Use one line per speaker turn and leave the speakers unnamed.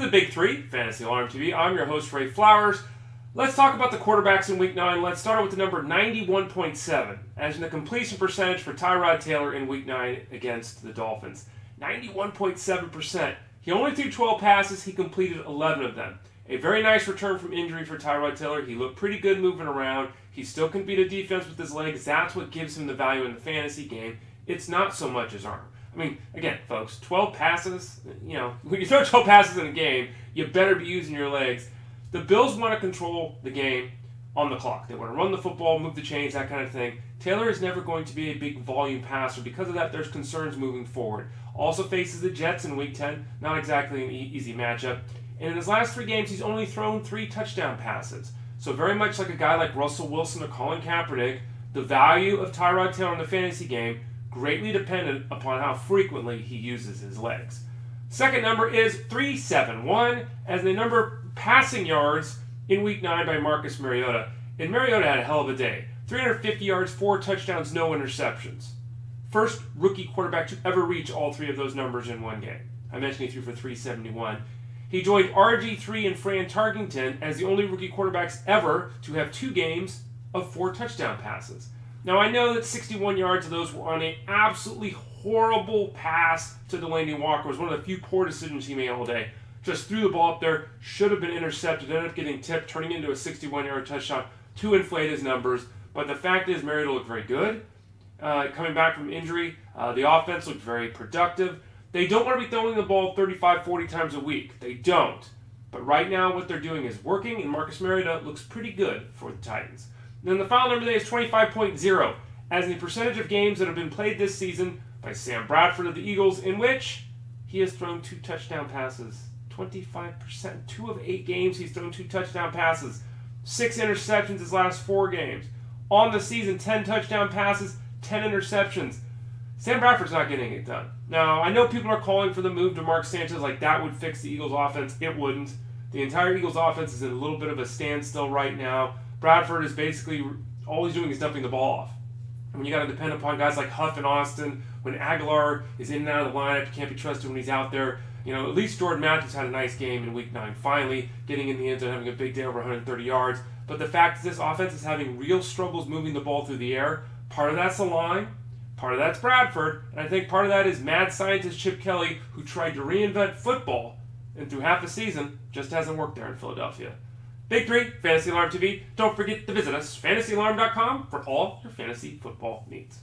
the Big Three, Fantasy Alarm TV. I'm your host, Ray Flowers. Let's talk about the quarterbacks in Week 9. Let's start with the number 91.7, as in the completion percentage for Tyrod Taylor in Week 9 against the Dolphins. 91.7%. He only threw 12 passes. He completed 11 of them. A very nice return from injury for Tyrod Taylor. He looked pretty good moving around. He still can beat a defense with his legs. That's what gives him the value in the fantasy game. It's not so much his arm. I mean, again, folks, 12 passes, when you throw 12 passes in a game, you better be using your legs. The Bills want to control the game on the clock. They want to run the football, move the chains, that kind of thing. Taylor is never going to be a big volume passer. Because of that, there's concerns moving forward. Also faces the Jets in Week 10. Not exactly an easy matchup. And in his last 3 games, he's only thrown 3 touchdown passes. So very much like a guy like Russell Wilson or Colin Kaepernick, the value of Tyrod Taylor in the fantasy game greatly dependent upon how frequently he uses his legs. Second number is 371 as the number passing yards in Week 9 by Marcus Mariota. And Mariota had a hell of a day. 350 yards, 4 touchdowns, no interceptions. First rookie quarterback to ever reach all 3 of those numbers in one game. I mentioned he threw for 371. He joined RG3 and Fran Tarkenton as the only rookie quarterbacks ever to have 2 games of 4 touchdown passes. Now, I know that 61 yards of those were on an absolutely horrible pass to Delaney Walker. It was one of the few poor decisions he made all day. Just threw the ball up there, should have been intercepted, ended up getting tipped, turning into a 61-yard touchdown to inflate his numbers. But the fact is, Mariota looked very good. Coming back from injury, the offense looked very productive. They don't want to be throwing the ball 35, 40 times a week. They don't. But right now, what they're doing is working, and Marcus Mariota looks pretty good for the Titans. Then the final number today is 25.0, as in the percentage of games that have been played this season by Sam Bradford of the Eagles, in which he has thrown 2 touchdown passes. 25%. 2 of 8 games he's thrown 2 touchdown passes. 6 interceptions his last 4 games. On the season, 10 touchdown passes, 10 interceptions. Sam Bradford's not getting it done. Now, I know people are calling for the move to Mark Sanchez like that would fix the Eagles' offense. It wouldn't. The entire Eagles' offense is in a little bit of a standstill right now. Bradford is basically, all he's doing is dumping the ball off. And when you got to depend upon guys like Huff and Austin, when Aguilar is in and out of the lineup, you can't be trusted when he's out there. At least Jordan Matthews had a nice game in Week 9, finally getting in the end zone, having a big day over 130 yards. But the fact is this offense is having real struggles moving the ball through the air. Part of that's the line. Part of that's Bradford. And I think part of that is mad scientist Chip Kelly, who tried to reinvent football, and through half a season, just hasn't worked there in Philadelphia. Big Three, Fantasy Alarm TV. Don't forget to visit us, fantasyalarm.com, for all your fantasy football needs.